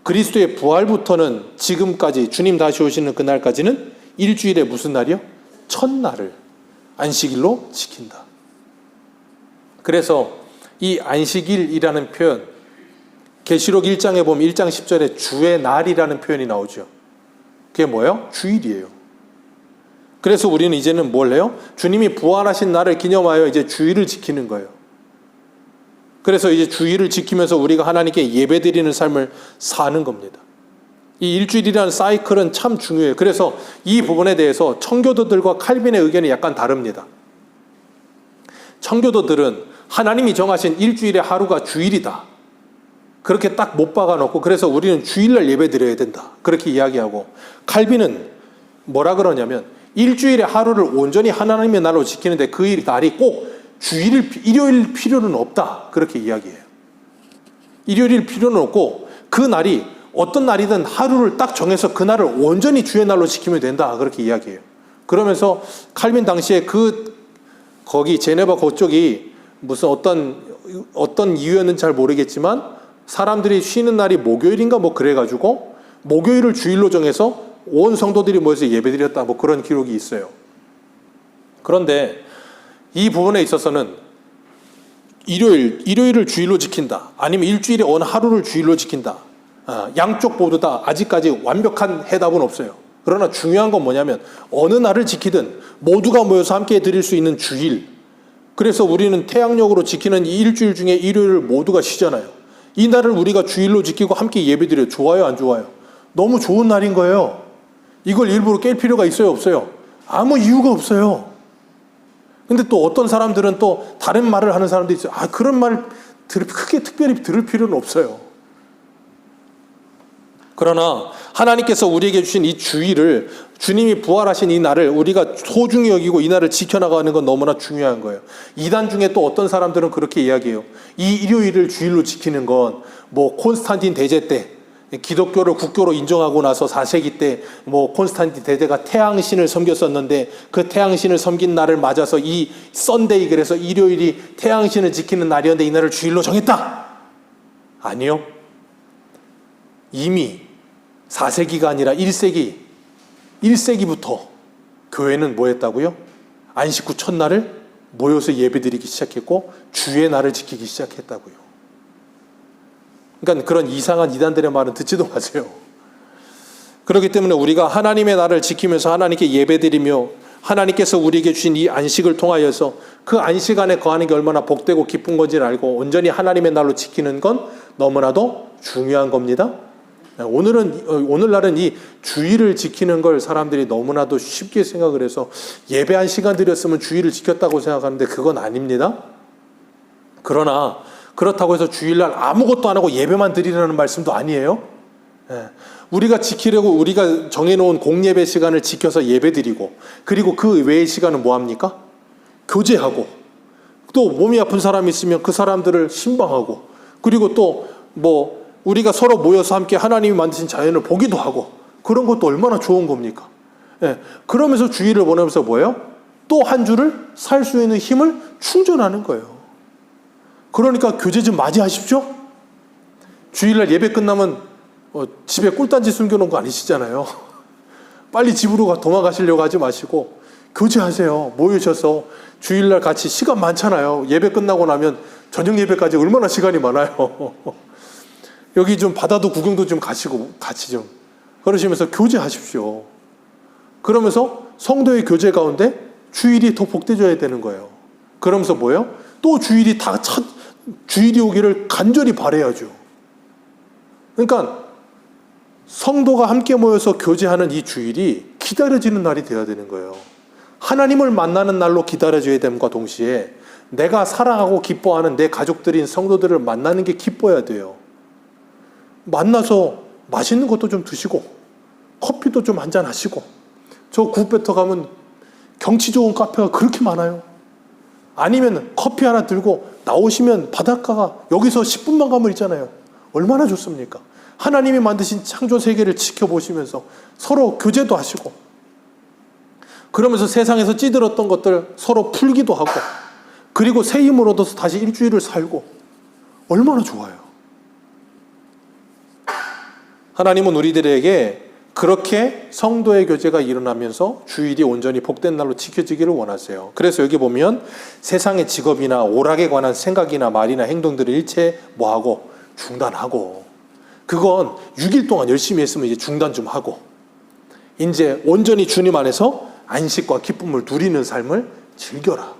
그리스도의 부활부터는 지금까지 주님 다시 오시는 그날까지는 일주일에 무슨 날이요? 첫날을 안식일로 지킨다. 그래서 이 안식일이라는 표현, 계시록 1장에 보면 1장 10절에 주의 날이라는 표현이 나오죠. 그게 뭐예요? 주일이에요. 그래서 우리는 이제는 뭘 해요? 주님이 부활하신 날을 기념하여 이제 주일을 지키는 거예요. 그래서 이제 주일을 지키면서 우리가 하나님께 예배드리는 삶을 사는 겁니다. 이 일주일이라는 사이클은 참 중요해요. 그래서 이 부분에 대해서 청교도들과 칼빈의 의견이 약간 다릅니다. 청교도들은 하나님이 정하신 일주일의 하루가 주일이다. 그렇게 딱 못 박아놓고, 그래서 우리는 주일날 예배드려야 된다. 그렇게 이야기하고, 칼빈은 뭐라 그러냐면 일주일의 하루를 온전히 하나님의 날로 지키는데 그 날이 꼭 일요일 필요는 없다. 그렇게 이야기해요. 일요일 필요는 없고 그 날이 어떤 날이든 하루를 딱 정해서 그 날을 온전히 주의 날로 지키면 된다. 그렇게 이야기해요. 그러면서 칼빈 당시에 거기 제네바 그쪽이 무슨 어떤 이유였는지 잘 모르겠지만 사람들이 쉬는 날이 목요일인가 뭐 그래가지고 목요일을 주일로 정해서 온 성도들이 모여서 예배드렸다. 뭐 그런 기록이 있어요. 그런데 이 부분에 있어서는 일요일을 주일로 지킨다. 아니면 일주일에 어느 하루를 주일로 지킨다. 양쪽 모두 다 아직까지 완벽한 해답은 없어요. 그러나 중요한 건 뭐냐면 어느 날을 지키든 모두가 모여서 함께 드릴 수 있는 주일. 그래서 우리는 태양력으로 지키는 이 일주일 중에 일요일을 모두가 쉬잖아요. 이 날을 우리가 주일로 지키고 함께 예배드려요. 좋아요, 안 좋아요? 너무 좋은 날인 거예요. 이걸 일부러 깰 필요가 있어요, 없어요? 아무 이유가 없어요. 근데 또 어떤 사람들은 또 다른 말을 하는 사람도 있어요. 그런 말 크게 특별히 들을 필요는 없어요. 그러나 하나님께서 우리에게 주신 이 주일을, 주님이 부활하신 이 날을 우리가 소중히 여기고 이 날을 지켜나가는 건 너무나 중요한 거예요. 이단 중에 또 어떤 사람들은 그렇게 이야기해요. 이 일요일을 주일로 지키는 건 뭐 콘스탄틴 대제 때, 기독교를 국교로 인정하고 나서 4세기 때 뭐 콘스탄틴 대제가 태양신을 섬겼었는데 그 태양신을 섬긴 날을 맞아서 이 썬데이, 그래서 일요일이 태양신을 지키는 날이었는데 이 날을 주일로 정했다. 아니요. 이미 4세기가 아니라 1세기부터 교회는 뭐 했다고요? 안식 후 첫날을 모여서 예배드리기 시작했고 주의 날을 지키기 시작했다고요. 그러니까 그런 이상한 이단들의 말은 듣지도 마세요. 그렇기 때문에 우리가 하나님의 날을 지키면서 하나님께 예배드리며 하나님께서 우리에게 주신 이 안식을 통하여서 그 안식 안에 거하는 게 얼마나 복되고 기쁜 건지를 알고 온전히 하나님의 날로 지키는 건 너무나도 중요한 겁니다. 오늘날은 이 주일을 지키는 걸 사람들이 너무나도 쉽게 생각을 해서 예배 한 시간 드렸으면 주일을 지켰다고 생각하는데 그건 아닙니다. 그러나 그렇다고 해서 주일날 아무것도 안 하고 예배만 드리라는 말씀도 아니에요. 우리가 지키려고 우리가 정해놓은 공예배 시간을 지켜서 예배드리고, 그리고 그 외의 시간은 뭐합니까? 교제하고, 또 몸이 아픈 사람이 있으면 그 사람들을 신방하고, 그리고 또 뭐 우리가 서로 모여서 함께 하나님이 만드신 자연을 보기도 하고, 그런 것도 얼마나 좋은 겁니까? 예, 그러면서 주일을 보내면서 뭐예요? 또 한 주를 살 수 있는 힘을 충전하는 거예요. 그러니까 교제 좀 맞이하십시오. 주일날 예배 끝나면 집에 꿀단지 숨겨놓은 거 아니시잖아요. 빨리 집으로 도망가시려고 하지 마시고 교제하세요. 모이셔서 주일날 같이 시간 많잖아요. 예배 끝나고 나면 저녁 예배까지 얼마나 시간이 많아요. 여기 좀 바다도 구경도 좀 가시고 같이 좀 그러시면서 교제하십시오. 그러면서 성도의 교제 가운데 주일이 더 복되져야 되는 거예요. 그러면서 뭐예요? 또 주일이 주일이 오기를 간절히 바라야죠. 그러니까 성도가 함께 모여서 교제하는 이 주일이 기다려지는 날이 되어야 되는 거예요. 하나님을 만나는 날로 기다려져야 됨과 동시에 내가 사랑하고 기뻐하는 내 가족들인 성도들을 만나는 게 기뻐야 돼요. 만나서 맛있는 것도 좀 드시고 커피도 좀 한잔 하시고, 저 굿베터 가면 경치 좋은 카페가 그렇게 많아요. 아니면 커피 하나 들고 나오시면 바닷가가 여기서 10분만 가면 있잖아요. 얼마나 좋습니까? 하나님이 만드신 창조 세계를 지켜보시면서 서로 교제도 하시고, 그러면서 세상에서 찌들었던 것들 서로 풀기도 하고, 그리고 새 힘을 얻어서 다시 일주일을 살고, 얼마나 좋아요. 하나님은 우리들에게 그렇게 성도의 교제가 일어나면서 주일이 온전히 복된 날로 지켜지기를 원하세요. 그래서 여기 보면 세상의 직업이나 오락에 관한 생각이나 말이나 행동들을 일체 뭐하고 중단하고, 그건 6일 동안 열심히 했으면 이제 중단 좀 하고, 이제 온전히 주님 안에서 안식과 기쁨을 누리는 삶을 즐겨라.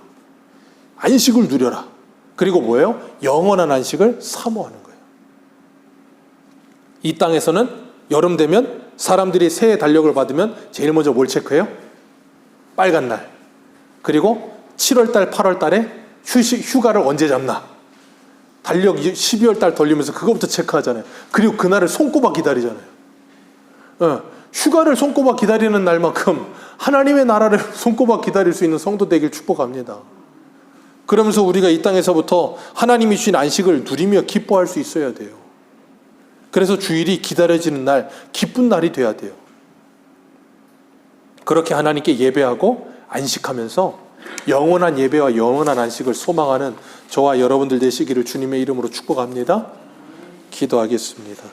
안식을 누려라. 그리고 뭐예요? 영원한 안식을 사모하는 거예요. 이 땅에서는 여름 되면 사람들이 새해 달력을 받으면 제일 먼저 뭘 체크해요? 빨간 날. 그리고 7월 달, 8월 달에 휴가를 언제 잡나. 달력 12월 달 돌리면서 그거부터 체크하잖아요. 그리고 그날을 손꼽아 기다리잖아요. 휴가를 손꼽아 기다리는 날만큼 하나님의 나라를 손꼽아 기다릴 수 있는 성도 되길 축복합니다. 그러면서 우리가 이 땅에서부터 하나님이 주신 안식을 누리며 기뻐할 수 있어야 돼요. 그래서 주일이 기다려지는 날, 기쁜 날이 돼야 돼요. 그렇게 하나님께 예배하고 안식하면서 영원한 예배와 영원한 안식을 소망하는 저와 여러분들 되시기를 주님의 이름으로 축복합니다. 기도하겠습니다.